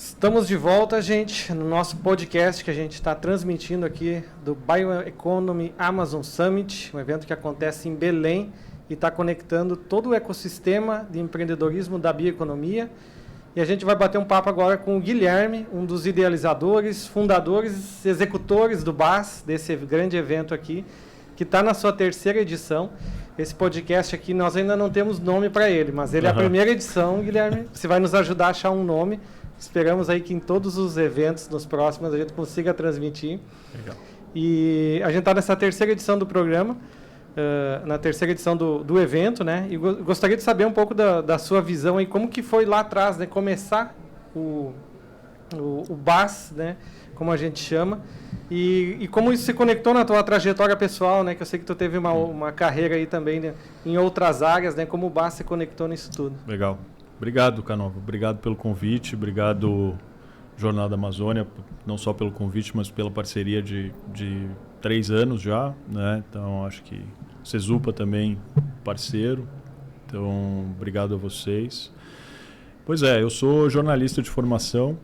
Estamos de volta, gente, no nosso podcast que a gente está transmitindo aqui do Bioeconomy Amazon Summit, um evento que acontece em Belém e está conectando todo o ecossistema de empreendedorismo da bioeconomia. E a gente vai bater um papo agora com o Guilherme, um dos idealizadores, fundadores, executores do BAS, desse grande evento aqui, que está na sua terceira edição. Esse podcast aqui, nós ainda não temos nome para ele, mas ele é a primeira edição, Guilherme. Você vai nos ajudar a achar um nome. Esperamos aí que em todos os eventos, nos próximos, a gente consiga transmitir. Legal. E a gente está nessa terceira edição do programa, na terceira edição do evento, né? E gostaria de saber um pouco da sua visão aí, como que foi lá atrás, né? Começar o BAS, né? Como a gente chama. E como isso se conectou na tua trajetória pessoal, né? Que eu sei que tu teve uma carreira aí também, né? Em outras áreas, né? Como o BAS se conectou nisso tudo. Legal. Obrigado, Canova. Obrigado pelo convite. Obrigado, Jornal da Amazônia, não só pelo convite, mas pela parceria de 3 anos já, né? Então, acho que Cesupa também, parceiro. Então, obrigado a vocês. Pois é, eu sou jornalista de formação.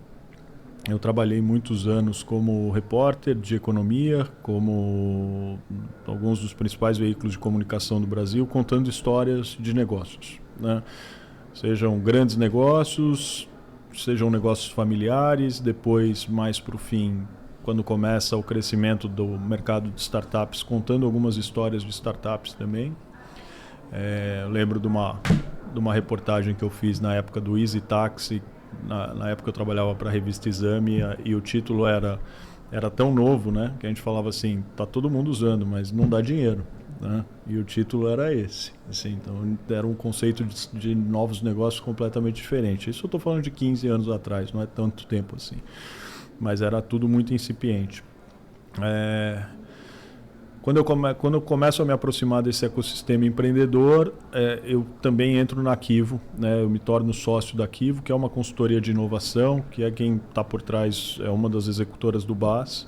Eu trabalhei muitos anos como repórter de economia, como alguns dos principais veículos de comunicação do Brasil, contando histórias de negócios, né? Sejam grandes negócios, sejam negócios familiares, depois, mais para o fim, quando começa o crescimento do mercado de startups, contando algumas histórias de startups também. Eu lembro de uma reportagem que eu fiz na época do Easy Taxi. Na época eu trabalhava para a revista Exame e o título era tão novo, né, que a gente falava assim, tá todo mundo usando, mas não dá dinheiro, né? E o título era esse, assim, então era um conceito de novos negócios completamente diferente. Isso eu estou falando de 15 anos atrás, não é tanto tempo assim, mas era tudo muito incipiente. Quando eu começo a me aproximar desse ecossistema empreendedor, eu também entro na Quivo, né? Eu me torno sócio da Quivo, que é uma consultoria de inovação, que é quem está por trás, é uma das executoras do BAS,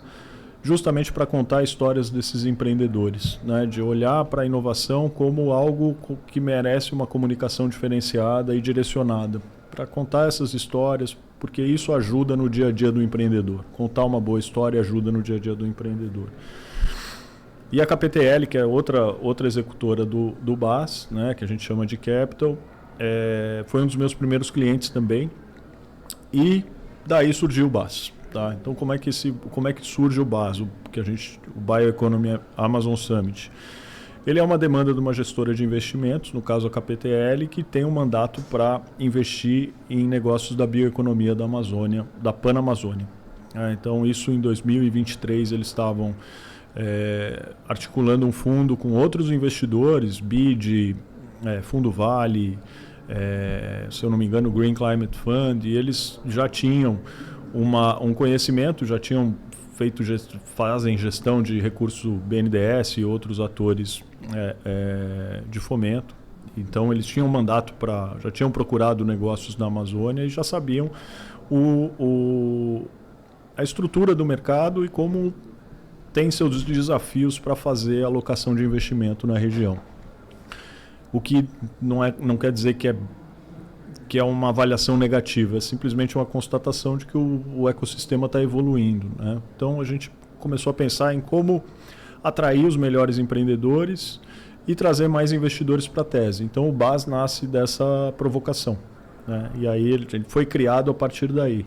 justamente para contar histórias desses empreendedores, né? De olhar para a inovação como algo que merece uma comunicação diferenciada e direcionada, para contar essas histórias, porque isso ajuda no dia a dia do empreendedor. Contar uma boa história ajuda no dia a dia do empreendedor. E a KPTL, que é outra executora do BAS, né, que a gente chama de Capital, foi um dos meus primeiros clientes também. E daí surgiu o BAS. Tá? Então, como é que surge o BAS, o Bioeconomy Amazon Summit? Ele é uma demanda de uma gestora de investimentos, no caso a KPTL, que tem um mandato para investir em negócios da bioeconomia da Amazônia, da Panamazônia. Então, isso em 2023 eles estavam articulando um fundo com outros investidores, BID, Fundo Vale, se eu não me engano, o Green Climate Fund, e eles já tinham um conhecimento, já tinham fazem gestão de recurso BNDES e outros atores de fomento. Então eles tinham mandato já tinham procurado negócios na Amazônia e já sabiam a estrutura do mercado e como tem seus desafios para fazer a alocação de investimento na região. O que não quer dizer que é uma avaliação negativa, é simplesmente uma constatação de que o ecossistema está evoluindo, né? Então a gente começou a pensar em como atrair os melhores empreendedores e trazer mais investidores para a tese. Então o BAS nasce dessa provocação, né? E aí ele foi criado a partir daí.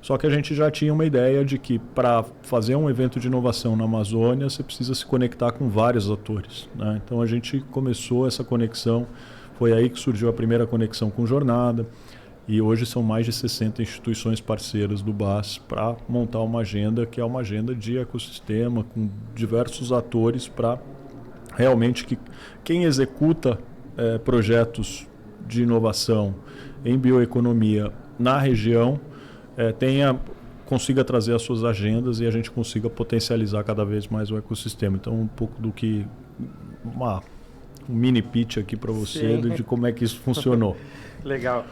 Só que a gente já tinha uma ideia de que para fazer um evento de inovação na Amazônia, você precisa se conectar com vários atores, né? Então a gente começou essa conexão, foi aí que surgiu a primeira conexão com Jornada, e hoje são mais de 60 instituições parceiras do BAS para montar uma agenda que é uma agenda de ecossistema, com diversos atores para realmente que quem executa projetos de inovação em bioeconomia na região consiga trazer as suas agendas e a gente consiga potencializar cada vez mais o ecossistema. Então, um pouco do que um mini pitch aqui para você de como é que isso funcionou. Legal.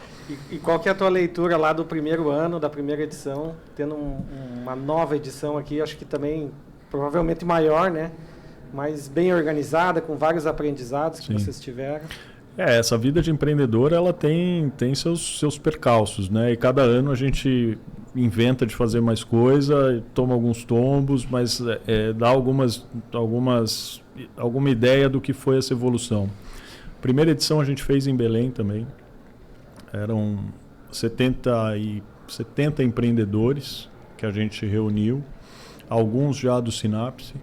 E qual que é a tua leitura lá do primeiro ano, da primeira edição, tendo uma nova edição aqui, acho que também provavelmente maior, né? Mas bem organizada, com vários aprendizados que vocês tiveram. Essa vida de empreendedor, ela tem seus percalços, né? E cada ano a gente inventa de fazer mais coisa, toma alguns tombos, mas dá alguma ideia do que foi essa evolução. Primeira edição a gente fez em Belém também. Eram 70 empreendedores que a gente reuniu, alguns já do Sinapse.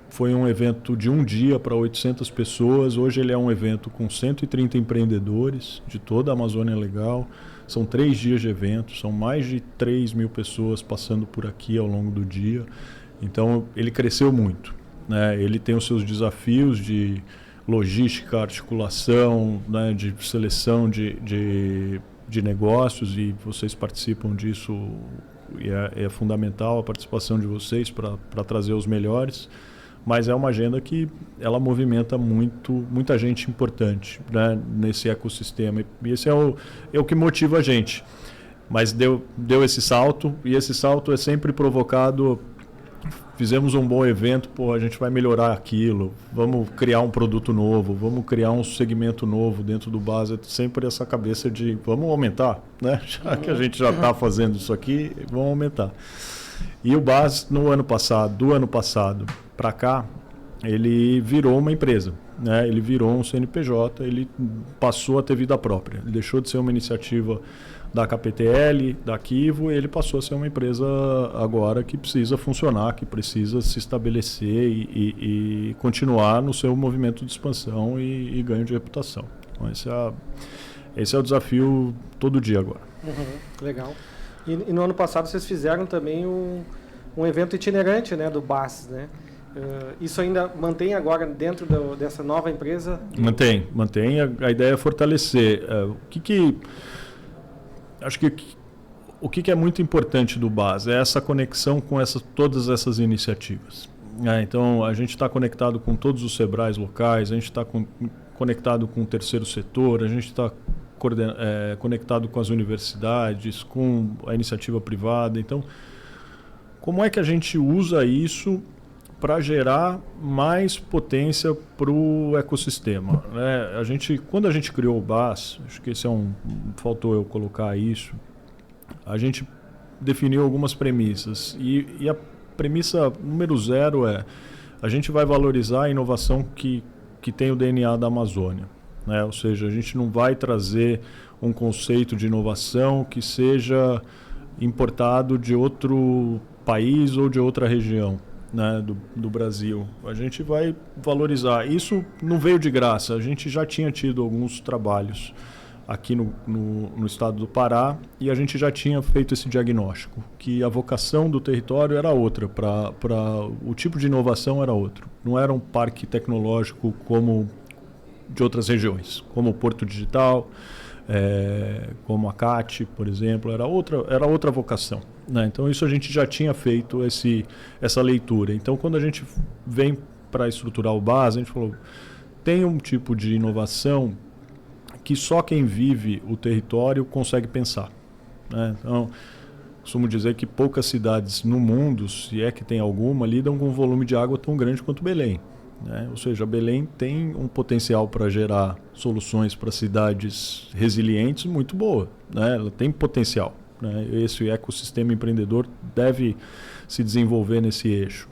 Foi um evento de um dia para 800 pessoas. Hoje ele é um evento com 130 empreendedores de toda a Amazônia Legal. São 3 dias de evento, são mais de 3 mil pessoas passando por aqui ao longo do dia. Então ele cresceu muito, né? Ele tem os seus desafios de logística, articulação, né, de seleção de negócios, e vocês participam disso, e é fundamental a participação de vocês para trazer os melhores. Mas é uma agenda que ela movimenta muita gente importante, né, nesse ecossistema. E esse é o que motiva a gente. Mas deu esse salto, e esse salto é sempre provocado. Fizemos um bom evento, a gente vai melhorar aquilo, vamos criar um produto novo, vamos criar um segmento novo dentro do BAS. Sempre essa cabeça de vamos aumentar, né? Já que a gente já está fazendo isso aqui, vamos aumentar. E o BAS, do ano passado para cá, ele virou uma empresa, né? Ele virou um CNPJ, ele passou a ter vida própria. Ele deixou de ser uma iniciativa da KPTL, da Kivo, e ele passou a ser uma empresa agora que precisa funcionar, que precisa se estabelecer e continuar no seu movimento de expansão e ganho de reputação. Então, esse é o desafio todo dia agora. Legal. E no ano passado vocês fizeram também um evento itinerante, né, do BAS, né? Isso ainda mantém agora dentro dessa nova empresa? Mantém. A ideia é fortalecer. Acho que o que é muito importante do BAS é essa conexão com todas essas iniciativas. Então, a gente está conectado com todos os SEBRAES locais, a gente está conectado com o terceiro setor, a gente está conectado com as universidades, com a iniciativa privada. Então, como é que a gente usa isso para gerar mais potência para o ecossistema, né? Quando a gente criou o BAS, acho que faltou eu colocar isso, a gente definiu algumas premissas, e a premissa número 0 é: a gente vai valorizar a inovação que tem o DNA da Amazônia, né? Ou seja, a gente não vai trazer um conceito de inovação que seja importado de outro país ou de outra região, né, do Brasil. A gente vai valorizar. Isso não veio de graça. A gente já tinha tido alguns trabalhos aqui no estado do Pará, e a gente já tinha feito esse diagnóstico, que a vocação do território era outra, o tipo de inovação era outro. Não era um parque tecnológico como de outras regiões, como o Porto Digital, como a CAT, por exemplo. Era outra vocação, né? Então isso a gente já tinha feito essa leitura. Então quando a gente vem para estruturar o BAS, a gente falou: tem um tipo de inovação que só quem vive o território consegue pensar, né? Então, costumo dizer que poucas cidades no mundo, se é que tem alguma, lidam com um volume de água tão grande quanto Belém, né? Ou seja, Belém tem um potencial para gerar soluções para cidades resilientes muito boa, né? Ela tem potencial, né? Esse ecossistema empreendedor deve se desenvolver nesse eixo.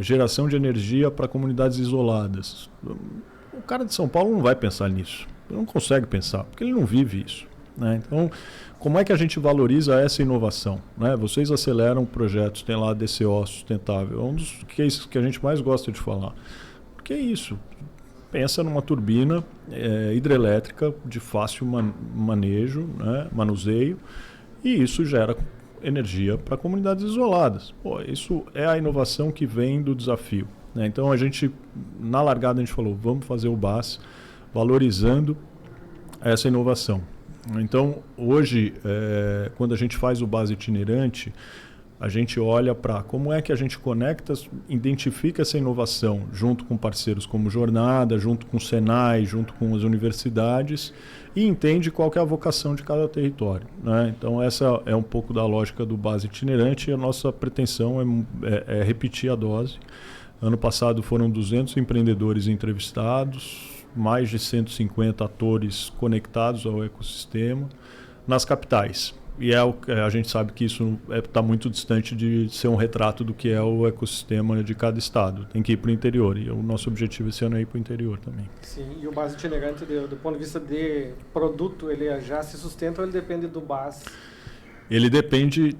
Geração de energia para comunidades isoladas. O cara de São Paulo não vai pensar nisso, ele não consegue pensar, porque ele não vive isso, né? Então, como é que a gente valoriza essa inovação, né? Vocês aceleram projetos, tem lá a DCO sustentável, é um dos cases que a gente mais gosta de falar. Porque é isso, pensa numa turbina hidrelétrica de fácil manejo, né? Manuseio, e isso gera energia para comunidades isoladas. Isso é a inovação que vem do desafio, né? Então a gente, na largada, a gente falou: vamos fazer o BAS valorizando essa inovação. Então, hoje, quando a gente faz o BAS itinerante, a gente olha para como é que a gente conecta, identifica essa inovação junto com parceiros como Jornada, junto com o Senai, junto com as universidades, e entende qual que é a vocação de cada território, né? Então, essa é um pouco da lógica do BAS itinerante, e a nossa pretensão é repetir a dose. Ano passado foram 200 empreendedores entrevistados, mais de 150 atores conectados ao ecossistema nas capitais, a gente sabe que isso está muito distante de ser um retrato do que é o ecossistema de cada estado. Tem que ir para o interior, e o nosso objetivo esse ano é ir para o interior também. Sim, e o base itinerante, do ponto de vista de produto, ele já se sustenta ou ele depende do base? Ele depende,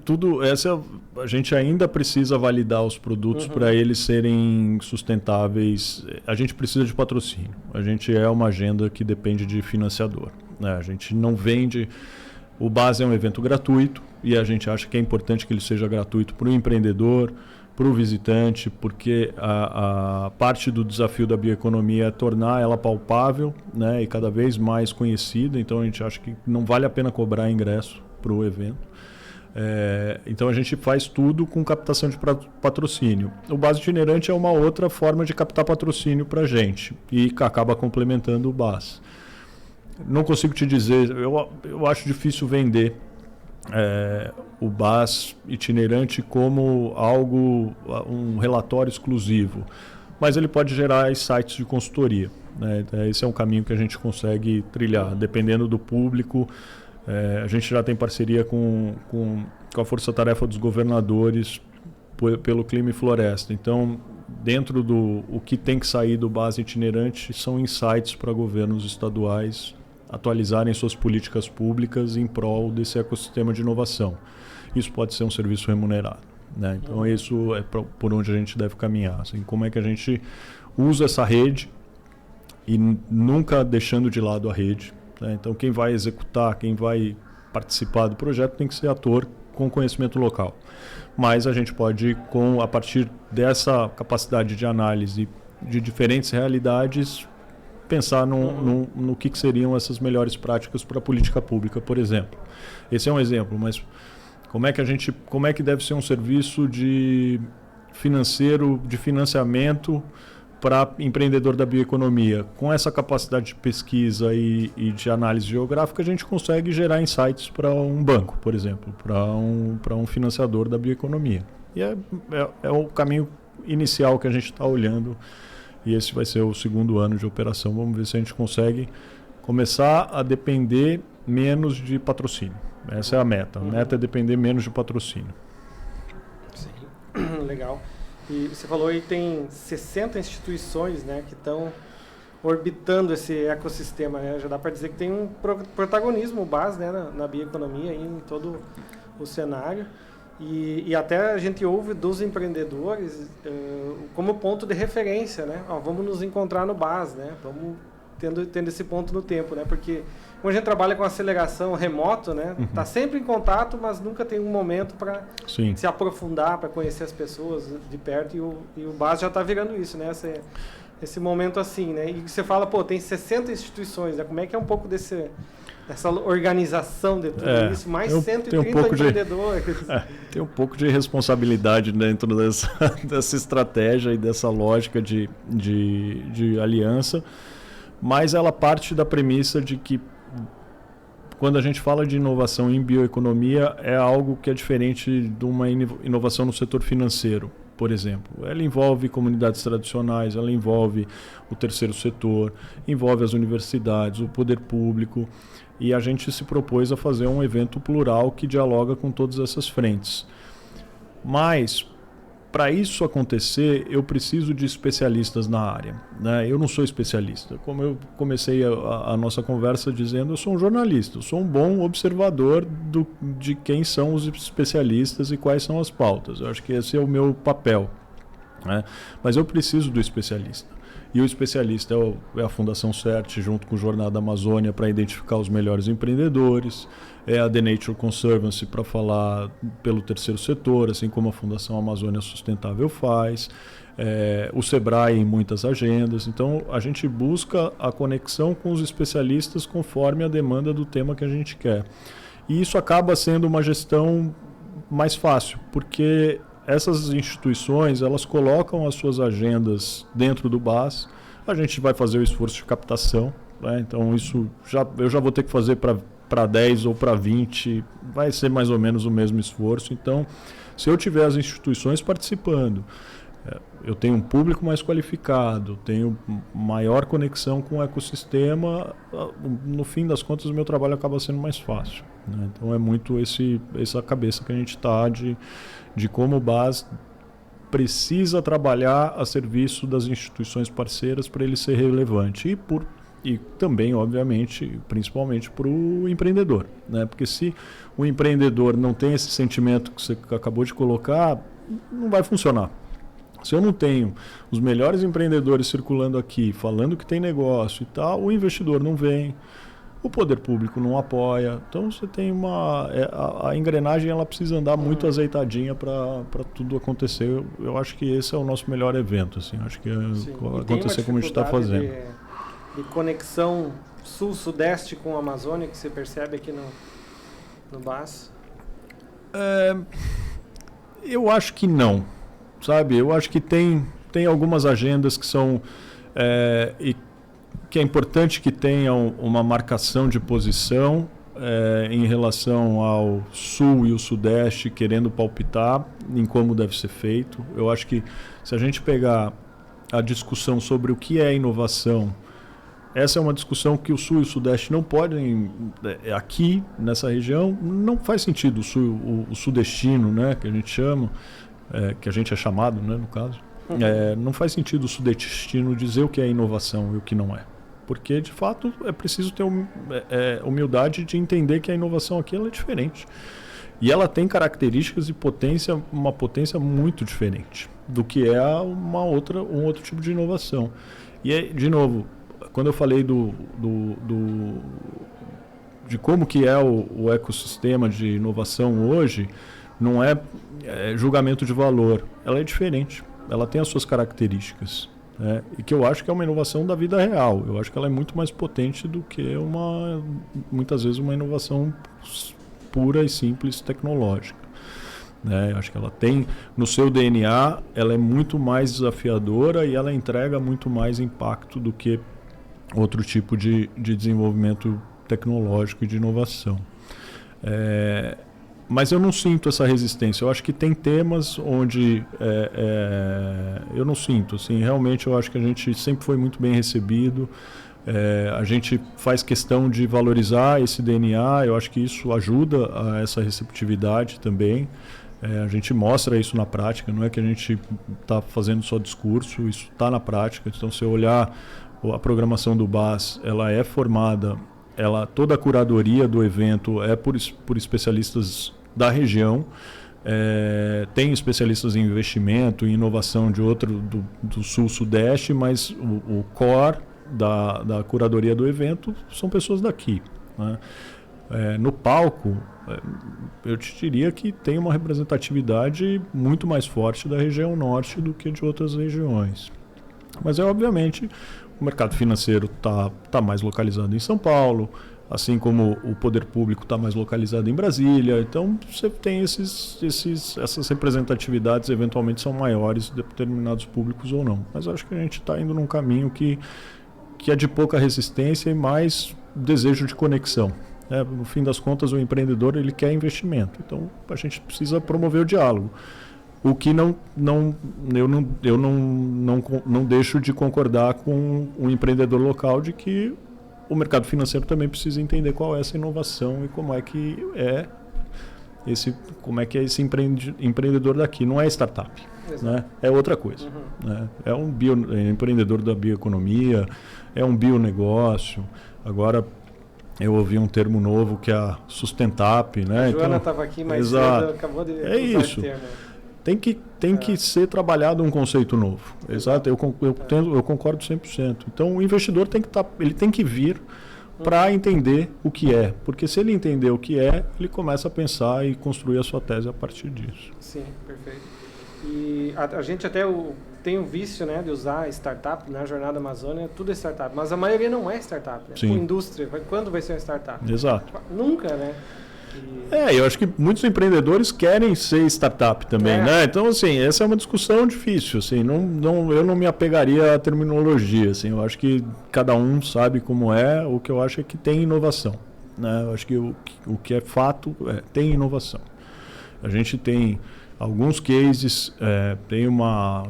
a gente ainda precisa validar os produtos para eles serem sustentáveis. A gente precisa de patrocínio. A gente é uma agenda que depende de financiador, né? A gente não vende. O base é um evento gratuito e a gente acha que é importante que ele seja gratuito para o empreendedor, para o visitante, porque a parte do desafio da bioeconomia é tornar ela palpável, né, e cada vez mais conhecida. Então a gente acha que não vale a pena cobrar ingresso para o evento. Então a gente faz tudo com captação de patrocínio. O base itinerante é uma outra forma de captar patrocínio para a gente e acaba complementando o base. Não consigo te dizer, eu acho difícil vender o base itinerante como um relatório exclusivo, mas ele pode gerar insights de consultoria, né? Esse é um caminho que a gente consegue trilhar, dependendo do público. A gente já tem parceria com a Força Tarefa dos Governadores pelo Clima e Floresta. Então, dentro o que tem que sair do base itinerante são insights para governos estaduais atualizarem suas políticas públicas em prol desse ecossistema de inovação. Isso pode ser um serviço remunerado, né? Então, isso é por onde a gente deve caminhar. Assim, como é que a gente usa essa rede e nunca deixando de lado a rede. Então, quem vai executar, quem vai participar do projeto tem que ser ator com conhecimento local. Mas a gente pode, a partir dessa capacidade de análise de diferentes realidades, pensar no que seriam essas melhores práticas para a política pública, por exemplo. Esse é um exemplo, mas como é que deve ser um serviço de financiamento para empreendedor da bioeconomia? Com essa capacidade de pesquisa e de análise geográfica, a gente consegue gerar insights para um banco, por exemplo, para um financiador da bioeconomia. E é o caminho inicial que a gente está olhando, e esse vai ser o segundo ano de operação. Vamos ver se a gente consegue começar a depender menos de patrocínio. Essa é a meta. A meta é depender menos de patrocínio. Sim, legal. E você falou aí tem 60 instituições, né, que estão orbitando esse ecossistema, né? Já dá para dizer que tem um protagonismo base, né, na bioeconomia aí, em todo o cenário. E até a gente ouve dos empreendedores como ponto de referência, né? Vamos nos encontrar no base, né? Vamos tendo esse ponto no tempo, né? Porque como a gente trabalha com aceleração remoto, né? Tá sempre em contato, mas nunca tem um momento para se aprofundar, para conhecer as pessoas de perto, e o base já está virando isso, né? Esse momento assim, né? E você fala, tem 60 instituições, né? Como é que é um pouco dessa organização de tudo isso, mais 130 empreendedores. Tem um pouco de responsabilidade dentro dessa estratégia e dessa lógica de aliança, mas ela parte da premissa de que quando a gente fala de inovação em bioeconomia, é algo que é diferente de uma inovação no setor financeiro, por exemplo. Ela envolve comunidades tradicionais, ela envolve o terceiro setor, envolve as universidades, o poder público, e a gente se propôs a fazer um evento plural que dialoga com todas essas frentes. Mas, para isso acontecer, eu preciso de especialistas na área, né? Eu não sou especialista. Como eu comecei a nossa conversa dizendo, eu sou um jornalista, eu sou um bom observador de quem são os especialistas e quais são as pautas. Eu acho que esse é o meu papel, né? Mas eu preciso do especialista. E o especialista é a Fundação CERT, junto com o Jornada da Amazônia, para identificar os melhores empreendedores. É a The Nature Conservancy para falar pelo terceiro setor, assim como a Fundação Amazônia Sustentável faz. O SEBRAE em muitas agendas. Então, a gente busca a conexão com os especialistas conforme a demanda do tema que a gente quer. E isso acaba sendo uma gestão mais fácil, porque essas instituições, elas colocam as suas agendas dentro do BAS, a gente vai fazer o esforço de captação, né? Então eu já vou ter que fazer para 10 ou para 20, vai ser mais ou menos o mesmo esforço. Então, se eu tiver as instituições participando, eu tenho um público mais qualificado, tenho maior conexão com o ecossistema, no fim das contas o meu trabalho acaba sendo mais fácil. né? Então é muito essa cabeça que a gente está de como o BAS precisa trabalhar a serviço das instituições parceiras para ele ser relevante e também, obviamente, principalmente para o empreendedor, né? Porque se o empreendedor não tem esse sentimento que você acabou de colocar, não vai funcionar. Se eu não tenho os melhores empreendedores circulando aqui, falando que tem negócio e tal, o investidor não vem, o poder público não apoia. Então você tem a engrenagem, ela precisa andar muito azeitadinha para tudo acontecer. Eu acho que esse é o nosso melhor evento, assim. Acho que acontecer como a gente está fazendo. De conexão sul-sudeste com a Amazônia que você percebe aqui no BAS? Eu acho que não, sabe? Eu acho que tem algumas agendas que são que é importante que tenham uma marcação de posição em relação ao sul e o sudeste querendo palpitar em como deve ser feito. Eu acho que se a gente pegar a discussão sobre o que é inovação, essa é uma discussão que o sul e o sudeste não podem, aqui nessa região, não faz sentido o sudestino, né, que a gente chama, que a gente é chamado, né, no caso, não faz sentido o sudestino dizer o que é inovação e o que não é. Porque, de fato, é preciso ter humildade de entender que a inovação aqui ela é diferente. E ela tem características e uma potência muito diferente do que é um outro tipo de inovação. E, de novo, quando eu falei de como que é o ecossistema de inovação hoje, não é julgamento de valor, ela é diferente, ela tem as suas características, né? E que eu acho que é uma inovação da vida real, eu acho que ela é muito mais potente do que muitas vezes uma inovação pura e simples tecnológica, né? Eu acho que ela tem no seu DNA, ela é muito mais desafiadora e ela entrega muito mais impacto do que outro tipo de desenvolvimento tecnológico e de inovação. Mas eu não sinto essa resistência. Eu acho que tem temas onde eu não sinto. Assim, realmente eu acho que a gente sempre foi muito bem recebido. A gente faz questão de valorizar esse DNA. Eu acho que isso ajuda a essa receptividade também. A gente mostra isso na prática. Não é que a gente está fazendo só discurso. Isso está na prática. Então, se eu olhar a programação do BAS, ela é formada, toda a curadoria do evento é por especialistas da região, tem especialistas em investimento e inovação do sul-sudeste, mas o core da curadoria do evento são pessoas daqui, né? No palco, eu te diria que tem uma representatividade muito mais forte da região norte do que de outras regiões. Mas obviamente o mercado financeiro tá mais localizado em São Paulo, assim como o poder público está mais localizado em Brasília. Então você tem essas representatividades, eventualmente são maiores de determinados públicos ou não. Mas acho que a gente está indo num caminho que é de pouca resistência e mais desejo de conexão. No fim das contas, o empreendedor ele quer investimento. Então a gente precisa promover o diálogo. O que eu não deixo de concordar com o empreendedor local de que o mercado financeiro também precisa entender qual é essa inovação e como é que é esse empreendedor daqui. Não é startup, né? É outra coisa. Né? É um empreendedor da bioeconomia, é um bionegócio. Agora eu ouvi um termo novo que é a Sustentap, né? A Joana estava aqui mais cedo, acabou de usar isso. esse termo. Tem que ser trabalhado um conceito novo. Exato, eu concordo 100%. Então o investidor tem que vir para entender o que é. Porque se ele entender o que é, ele começa a pensar e construir a sua tese a partir disso. Sim, perfeito. E a gente até tem o vício, né, de usar startup na Jornada Amazônia, tudo é startup. Mas a maioria não é startup, né? Sim. Com indústria, quando vai ser uma startup? Exato. Nunca, né? Eu acho que muitos empreendedores querem ser startup também, né? Então, assim, essa é uma discussão difícil, assim, eu não me apegaria à terminologia, assim, eu acho que cada um sabe como é, o que eu acho é que tem inovação, né? Eu acho que o que é fato tem inovação. A gente tem alguns cases, tem uma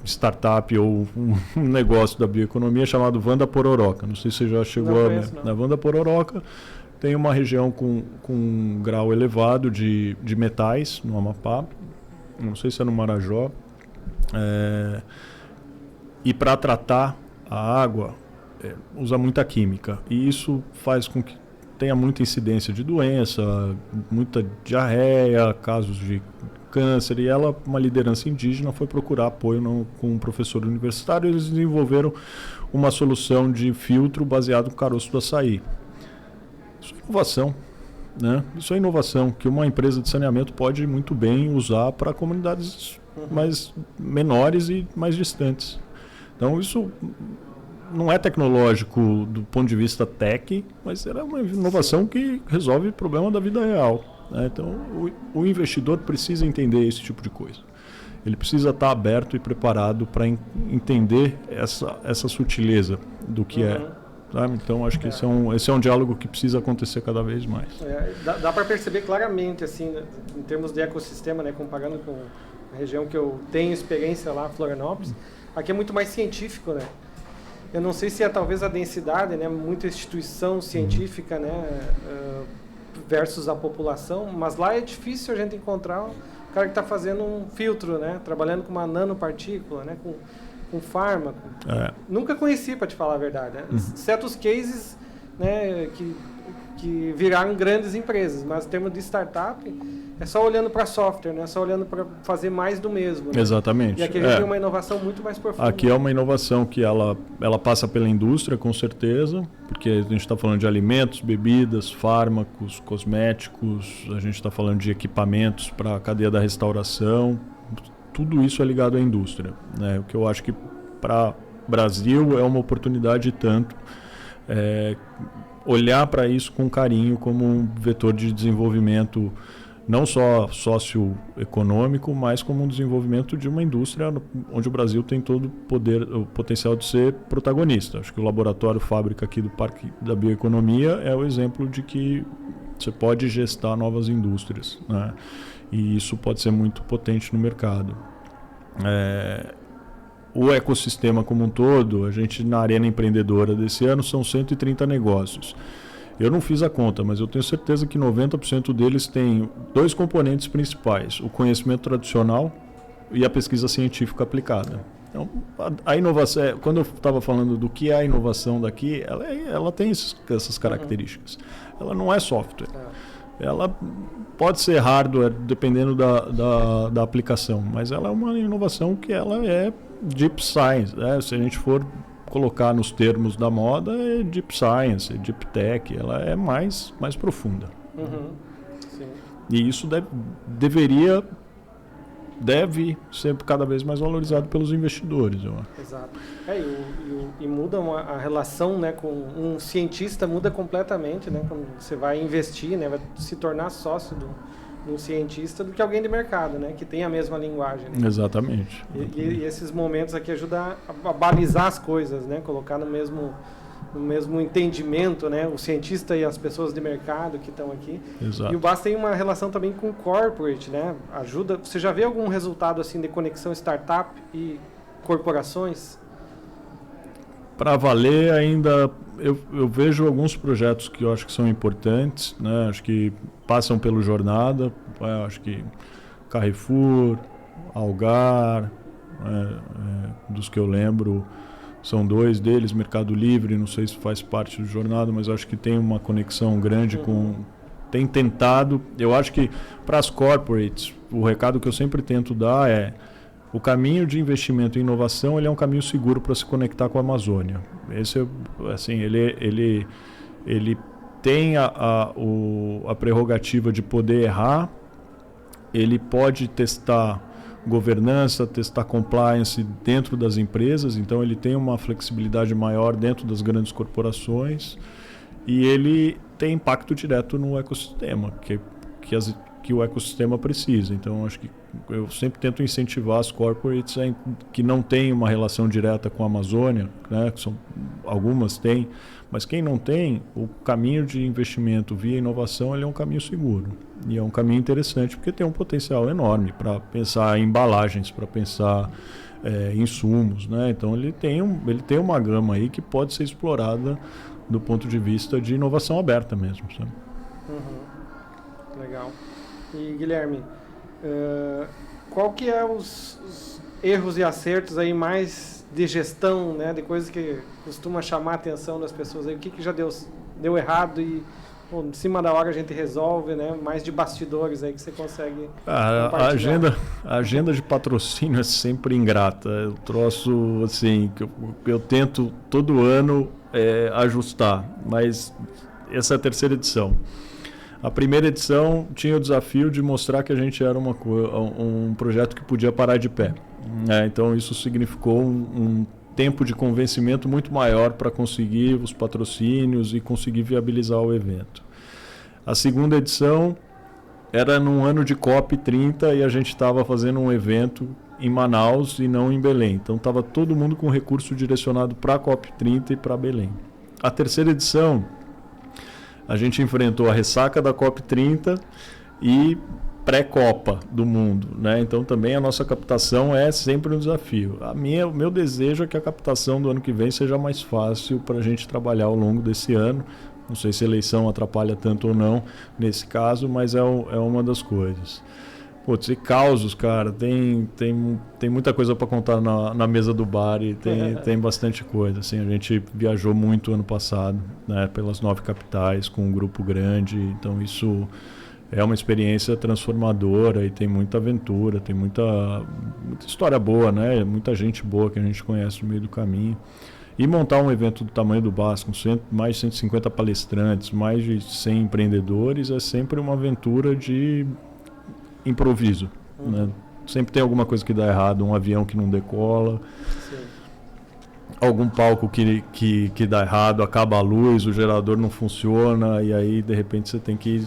startup ou um negócio da bioeconomia chamado Wanda Pororoca, não sei se você já chegou na Wanda Pororoca. tem uma região com um grau elevado de metais no Amapá, não sei se é no Marajó, e para tratar a água usa muita química, e isso faz com que tenha muita incidência de doença, muita diarreia, casos de câncer, e ela, uma liderança indígena, foi procurar apoio com um professor universitário, e eles desenvolveram uma solução de filtro baseado no caroço do açaí. Isso é inovação, né? Isso é inovação que uma empresa de saneamento pode muito bem usar para comunidades mais menores e mais distantes. Então isso não é tecnológico do ponto de vista tech, mas é uma inovação que resolve o problema da vida real, né? Então o investidor precisa entender esse tipo de coisa. Ele precisa estar aberto e preparado para entender essa sutileza do que é. Sabe? Então acho que esse é um diálogo que precisa acontecer cada vez mais. Dá para perceber claramente, assim, em termos de ecossistema, né, comparando com a região que eu tenho experiência lá, Florianópolis, aqui é muito mais científico, né? Eu não sei se é talvez a densidade, né, muita instituição científica, né, versus a população, mas lá é difícil a gente encontrar um cara que está fazendo um filtro, né, trabalhando com uma nanopartícula, né, com fármaco. Nunca conheci, para te falar a verdade, né? Certos cases, né, que viraram grandes empresas, mas em termos de startup, é só olhando para software, né? Só olhando para fazer mais do mesmo. Né? Exatamente. E aqui a gente tem uma inovação muito mais profunda. Aqui é uma inovação que ela passa pela indústria, com certeza, porque a gente está falando de alimentos, bebidas, fármacos, cosméticos, a gente está falando de equipamentos para a cadeia da restauração, tudo isso é ligado à indústria, né? O que eu acho que para o Brasil é uma oportunidade tanto olhar para isso com carinho como um vetor de desenvolvimento não só socioeconômico, mas como um desenvolvimento de uma indústria onde o Brasil tem todo o potencial de ser protagonista. Acho que o laboratório fábrica aqui do Parque da Bioeconomia é o exemplo de que você pode gestar novas indústrias, né? E isso pode ser muito potente no mercado. O ecossistema como um todo, a gente na Arena Empreendedora desse ano são 130 negócios. Eu não fiz a conta, mas eu tenho certeza que 90% deles têm dois componentes principais: o conhecimento tradicional e a pesquisa científica aplicada. Então, a inovação, quando eu estava falando do que é a inovação daqui, ela tem essas características. Ela não é software. Ela pode ser hardware, dependendo da aplicação, mas ela é uma inovação que ela é deep science, né? Se a gente for colocar nos termos da moda, é deep science, é deep tech, ela é mais profunda. Sim. E isso deve ser cada vez mais valorizado pelos investidores, eu acho. Exato. E muda a relação, né, com um cientista, muda completamente, né, quando você vai investir, né, vai se tornar sócio de um cientista do que alguém de mercado, né, que tem a mesma linguagem. Né? Exatamente. E esses momentos aqui ajudam a balizar as coisas, né, colocar no mesmo entendimento, né, o cientista e as pessoas de mercado que estão aqui. Exato. E o BAS tem uma relação também com o corporate, né, ajuda. Você já vê algum resultado assim de conexão startup e corporações? Para valer ainda, eu vejo alguns projetos que eu acho que são importantes, né? Acho que passam pelo Jornada, acho que Carrefour, Algar, dos que eu lembro, são dois deles, Mercado Livre, não sei se faz parte do Jornada, mas acho que tem uma conexão grande tem tentado. Eu acho que para as corporates, o recado que eu sempre tento dar é: o caminho de investimento em inovação, ele é um caminho seguro para se conectar com a Amazônia. Esse, assim, ele tem a prerrogativa de poder errar, ele pode testar governança, testar compliance dentro das empresas, então ele tem uma flexibilidade maior dentro das grandes corporações, e ele tem impacto direto no ecossistema, que o ecossistema precisa. Então, acho que eu sempre tento incentivar as corporates que não têm uma relação direta com a Amazônia, né? Algumas têm, mas quem não tem, o caminho de investimento via inovação, ele é um caminho seguro. E é um caminho interessante porque tem um potencial enorme para pensar em embalagens, para pensar insumos, né? Então ele tem uma gama aí que pode ser explorada do ponto de vista de inovação aberta mesmo, sabe? Legal. E Guilherme, qual que é os erros e acertos aí mais de gestão, né, de coisas que costuma chamar a atenção das pessoas aí? O que já deu errado e em cima da hora a gente resolve, né? Mais de bastidores aí que você consegue compartilhar. A agenda de patrocínio é sempre ingrata. Eu troço assim, que eu tento todo ano ajustar, mas essa é a terceira edição. A primeira edição tinha o desafio de mostrar que a gente era um projeto que podia parar de pé. Então isso significou um tempo de convencimento muito maior para conseguir os patrocínios e conseguir viabilizar o evento. A segunda edição era num ano de COP30 e a gente estava fazendo um evento em Manaus e não em Belém. Então estava todo mundo com recurso direcionado para a COP30 e para Belém. A terceira edição, a gente enfrentou a ressaca da COP30 e pré-Copa do mundo, né? Então também a nossa captação é sempre um desafio. O meu desejo é que a captação do ano que vem seja mais fácil para a gente trabalhar ao longo desse ano. Não sei se a eleição atrapalha tanto ou não nesse caso, mas é uma das coisas. Putz, e causos, cara, tem muita coisa para contar na mesa do bar e tem bastante coisa. Assim, a gente viajou muito ano passado, né, pelas 9 capitais com um grupo grande, então isso é uma experiência transformadora e tem muita aventura, tem muita história boa, né? Muita gente boa que a gente conhece no meio do caminho. E montar um evento do tamanho do BAS, com mais de 150 palestrantes, mais de 100 empreendedores, é sempre uma aventura de improviso. Né? Sempre tem alguma coisa que dá errado, um avião que não decola. Sim. Algum palco que dá errado, acaba a luz, o gerador não funciona e aí de repente você tem que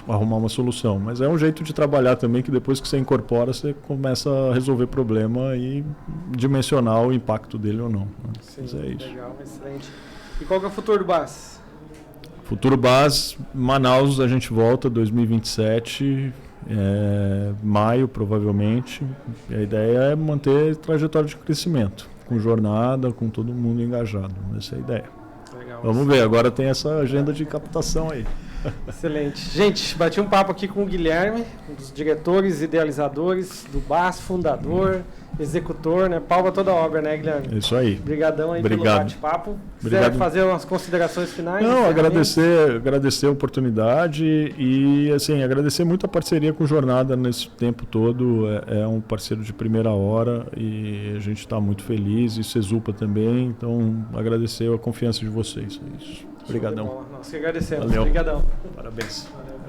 arrumar uma solução. Mas é um jeito de trabalhar também que depois que você incorpora, você começa a resolver problema e dimensionar o impacto dele ou não. Sim, mas é isso. Legal, excelente. E qual que é o futuro do BAS? Futuro BAS, Manaus, a gente volta 2027, maio provavelmente. E a ideia é manter trajetória de crescimento. Com jornada, com todo mundo engajado. Essa é a ideia. Legal. Vamos ver, agora tem essa agenda de captação aí. Excelente. Gente, bati um papo aqui com o Guilherme, um dos diretores, idealizadores do BAS, fundador, executor, né? Pau pra toda a obra, né, Guilherme? Isso aí. Obrigadão aí pelo bate-papo. Quiser fazer umas considerações finais? Não, agradecer a oportunidade e, assim, agradecer muito a parceria com Jornada nesse tempo todo. É um parceiro de primeira hora e a gente está muito feliz e Cezupa também. Então, agradecer a confiança de vocês. É isso. Obrigadão. Nós que agradecemos. Valeu. Obrigadão. Parabéns. Valeu.